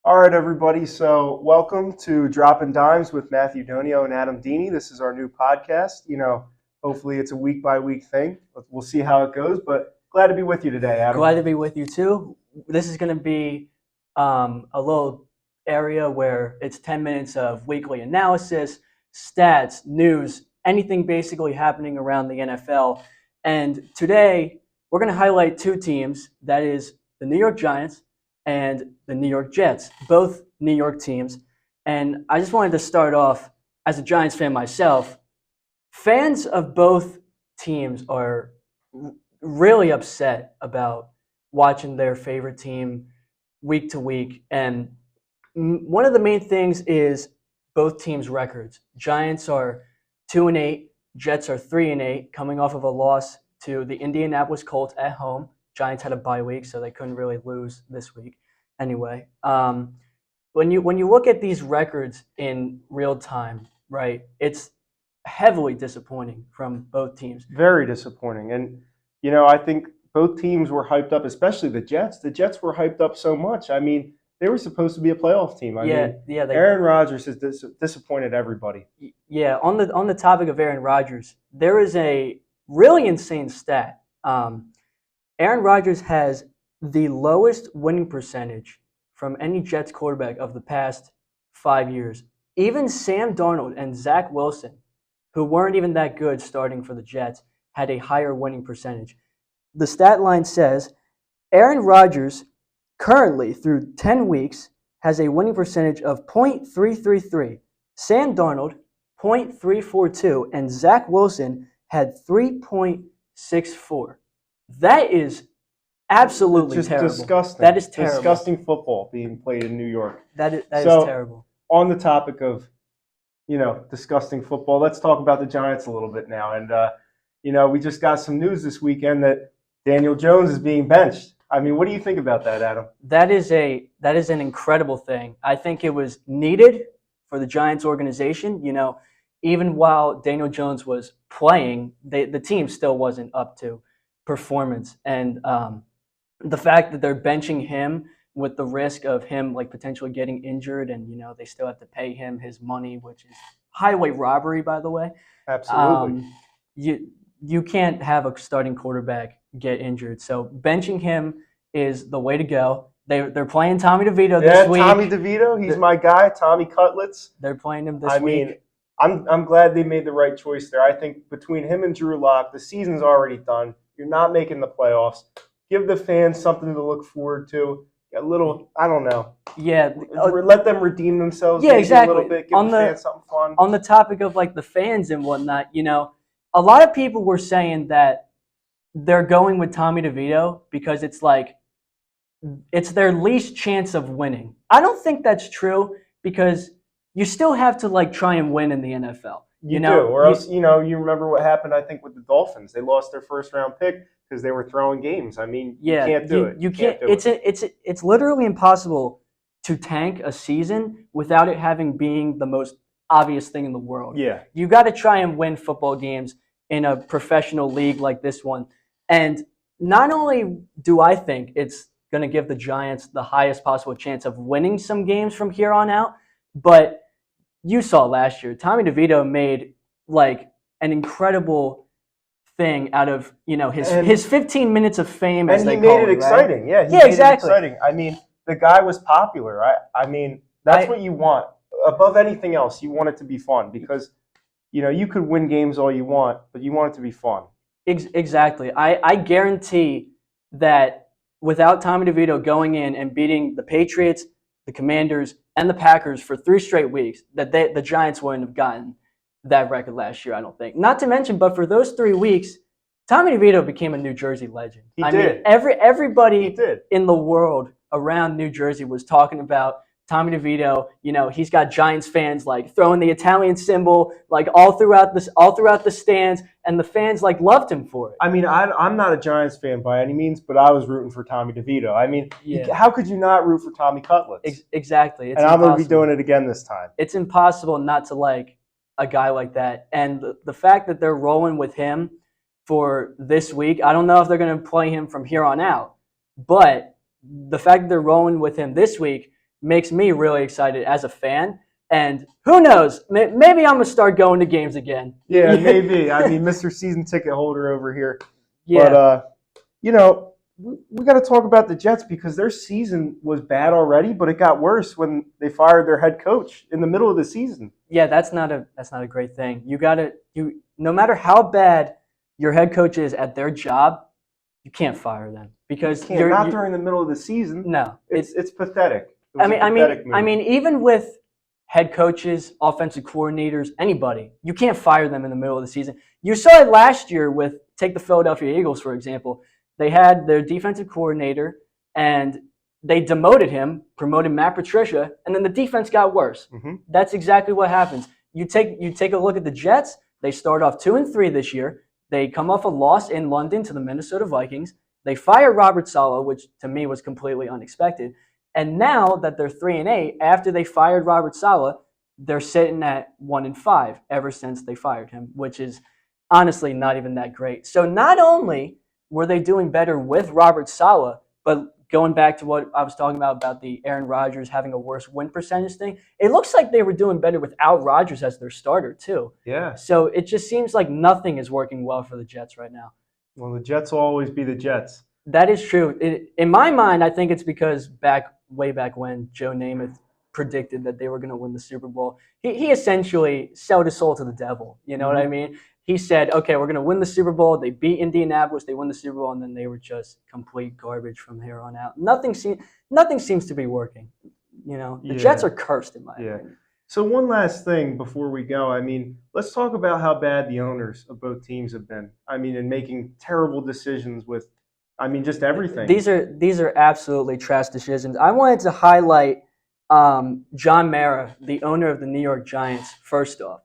All right, everybody. So, welcome to Droppin Dimes with Matthew Donio and Adam Deeney. This is our new podcast. Hopefully it's a week by week thing. We'll see how it goes, but glad to be with you today, Adam. Glad to be with you too. This is going to be a little area where it's 10 minutes of weekly analysis, stats, news, anything basically happening around the NFL. And today we're going to highlight two teams, that is the New York Giants and the New York Jets, both New York teams. And I just wanted to start off as a Giants fan myself. Fans of both teams are really upset about watching their favorite team week to week. And one of the main things is both teams' records. Giants are 2-8, Jets are 3-8, coming off of a loss to the Indianapolis Colts at home. Giants had a bye week, so they couldn't really lose this week. Anyway, when you look at these records in real time, right, it's heavily disappointing from both teams. Very disappointing. And, I think both teams were hyped up, especially the Jets. The Jets were hyped up so much. I mean, they were supposed to be a playoff team. Aaron Rodgers has disappointed everybody. Yeah, on the topic of Aaron Rodgers, there is a really insane stat. Aaron Rodgers has the lowest winning percentage from any Jets quarterback of the past 5 years. Even Sam Darnold and Zach Wilson, who weren't even that good starting for the Jets, had a higher winning percentage. The stat line says Aaron Rodgers currently through 10 weeks has a winning percentage of .333. Sam Darnold, .342, and Zach Wilson had 3.64. That is absolutely just terrible. Disgusting. That is terrible. Disgusting football being played in New York. That is terrible. On the topic of disgusting football, let's talk about the Giants a little bit now. And we just got some news this weekend that Daniel Jones is being benched. I mean, what do you think about that, Adam? That is an incredible thing. I think it was needed for the Giants organization. Even while Daniel Jones was playing, the team still wasn't up to performance. And the fact that they're benching him with the risk of him potentially getting injured, and they still have to pay him his money, which is highway robbery, by the way. Absolutely. You can't have a starting quarterback get injured, so benching him is the way to go. They're playing Tommy DeVito this week. Tommy DeVito, he's my guy. Tommy Cutlets. They're playing him this week. I'm glad they made the right choice there. I think between him and Drew Lock, the season's already done. You're not making the playoffs. Give the fans something to look forward to. A little, I don't know. Yeah. Let them redeem themselves. Yeah, exactly. A little bit. Give the fans something fun. On the topic of the fans and whatnot, a lot of people were saying that they're going with Tommy DeVito because it's their least chance of winning. I don't think that's true because you still have to try and win in the NFL. You do, or else you remember what happened. I think with the Dolphins, they lost their first round pick because they were throwing games. I mean, you can't do it. You can't. It's literally impossible to tank a season without it having being the most obvious thing in the world. Yeah, you got to try and win football games in a professional league like this one. And not only do I think it's going to give the Giants the highest possible chance of winning some games from here on out, but you saw last year, Tommy DeVito made an incredible thing out of his 15 minutes of fame, as they call it. And he made it exciting. Right? Yeah, exactly. Exciting. I mean, the guy was popular. I mean, that's what you want above anything else. You want it to be fun because you could win games all you want, but you want it to be fun. Exactly. I guarantee that without Tommy DeVito going in and beating the Patriots, the Commanders, and the Packers for 3 straight weeks, that the Giants wouldn't have gotten that record last year, I don't think. Not to mention, but for those 3 weeks, Tommy DeVito became a New Jersey legend. He did. Everybody in the world around New Jersey was talking about Tommy DeVito. He's got Giants fans throwing the Italian symbol all throughout the stands, and the fans loved him for it. I mean, I'm not a Giants fan by any means, but I was rooting for Tommy DeVito. I mean, how could you not root for Tommy Cutlets? Exactly. I'm going to be doing it again this time. It's impossible not to like a guy like that, and the fact that they're rolling with him for this week, I don't know if they're going to play him from here on out, but the fact that they're rolling with him this week makes me really excited as a fan. And who knows? Maybe I'm gonna start going to games again. Yeah, maybe. I mean, Mr. Season Ticket Holder over here. Yeah. But we got to talk about the Jets because their season was bad already, but it got worse when they fired their head coach in the middle of the season. Yeah, that's not a great thing. No matter how bad your head coach is at their job, you can't fire them because not during the middle of the season. No, it's pathetic. I mean, even with head coaches, offensive coordinators, anybody, you can't fire them in the middle of the season. You saw it last year with take the Philadelphia Eagles for example. They had their defensive coordinator and they demoted him, promoted Matt Patricia, and then the defense got worse. Mm-hmm. That's exactly what happens. You take a look at the Jets. They start off 2-3 this year. They come off a loss in London to the Minnesota Vikings. They fire Robert Saleh, which to me was completely unexpected. And now that they're 3-8, after they fired Robert Saleh, they're sitting at 1-5 ever since they fired him, which is honestly not even that great. So not only were they doing better with Robert Saleh, but going back to what I was talking about the Aaron Rodgers having a worse win percentage thing, it looks like they were doing better without Rodgers as their starter too. Yeah. So it just seems like nothing is working well for the Jets right now. Well, the Jets will always be the Jets. That is true. In my mind, I think it's because way back when Joe Namath predicted that they were going to win the Super Bowl, he essentially sold his soul to the devil. You know what I mean? He said, okay, we're going to win the Super Bowl. They beat Indianapolis. They won the Super Bowl, and then they were just complete garbage from here on out. Nothing seems to be working. The Jets are cursed in my opinion. So one last thing before we go. I mean, let's talk about how bad the owners of both teams have been. I mean, in making terrible decisions with, just everything. These are absolutely trash decisions. I wanted to highlight John Mara, the owner of the New York Giants, first off.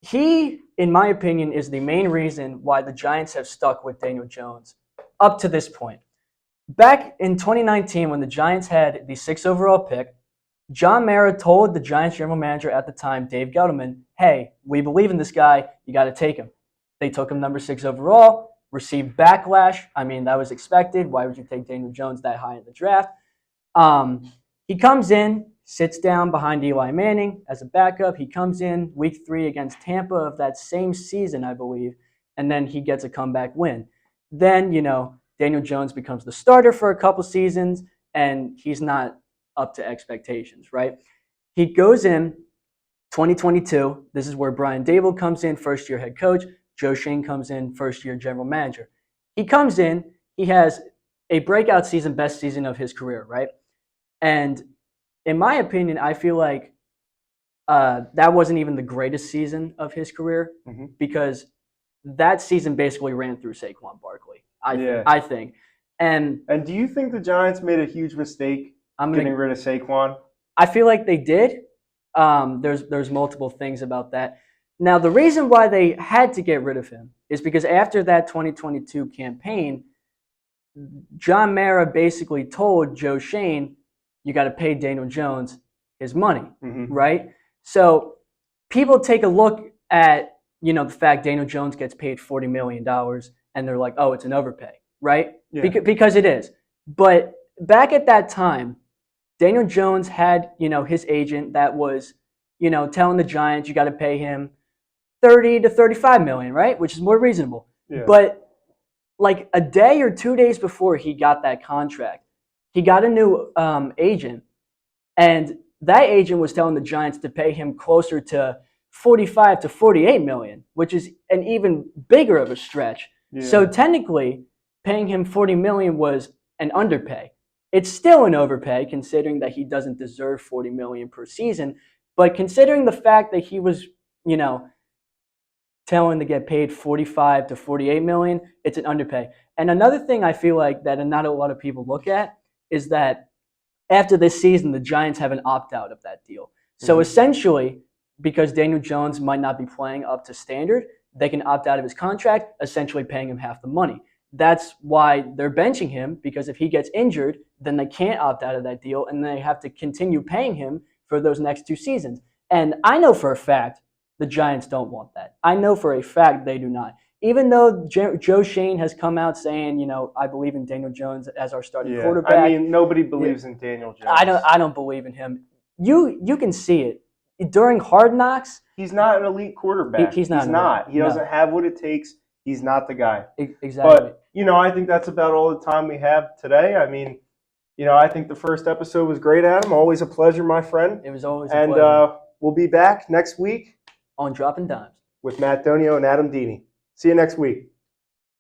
He, in my opinion, is the main reason why the Giants have stuck with Daniel Jones up to this point. Back in 2019, when the Giants had the 6th overall pick, John Mara told the Giants general manager at the time, Dave Gettleman, hey, we believe in this guy. You got to take him. They took him number 6 overall, received backlash. I mean, that was expected. Why would you take Daniel Jones that high in the draft? He comes in, sits down behind Eli Manning as a backup. He comes in week 3 against Tampa of that same season, I believe, and then he gets a comeback win. Then, Daniel Jones becomes the starter for a couple seasons, and he's not up to expectations, right? He goes in 2022. This is where Brian Daboll comes in, first-year head coach. Joe Schoen comes in, first-year general manager. He comes in. He has a breakout season, best season of his career, right? And in my opinion, I feel like that wasn't even the greatest season of his career because that season basically ran through Saquon Barkley, I think. And do you think the Giants made a huge mistake getting rid of Saquon? I feel like they did. There's multiple things about that. Now, the reason why they had to get rid of him is because after that 2022 campaign, John Mara basically told Joe Schoen, you got to pay Daniel Jones his money, right? So people take a look at, the fact Daniel Jones gets paid $40 million and they're like, oh, it's an overpay, right? Yeah. Because it is. But back at that time, Daniel Jones had, his agent that was, telling the Giants you got to pay him $30 to $35 million, right? Which is more reasonable. Yeah. But like a day or 2 days before he got that contract, he got a new agent, and that agent was telling the Giants to pay him closer to $45 to $48 million, which is an even bigger of a stretch. Yeah. So technically, paying him $40 million was an underpay. It's still an overpay, considering that he doesn't deserve $40 million per season. But considering the fact that he was, telling to get paid $45 to $48 million, it's an underpay. And another thing I feel like that not a lot of people look at is that after this season, the Giants have an opt-out of that deal. So essentially, because Daniel Jones might not be playing up to standard, they can opt out of his contract, essentially paying him half the money. That's why they're benching him, because if he gets injured, then they can't opt out of that deal, and they have to continue paying him for those next 2 seasons. And I know for a fact the Giants don't want that. I know for a fact they do not. even though Joe Shane has come out saying, I believe in Daniel Jones as our starting quarterback. I mean, nobody believes in Daniel Jones. I don't believe in him. You can see it during Hard Knocks. He's not an elite quarterback. He's not. He doesn't have what it takes. He's not the guy. Exactly. But I think that's about all the time we have today. I mean, I think the first episode was great, Adam. Always a pleasure, my friend. It was always a pleasure. And we'll be back next week on Droppin Dimes with Matt Donio and Adam Deeney. See you next week.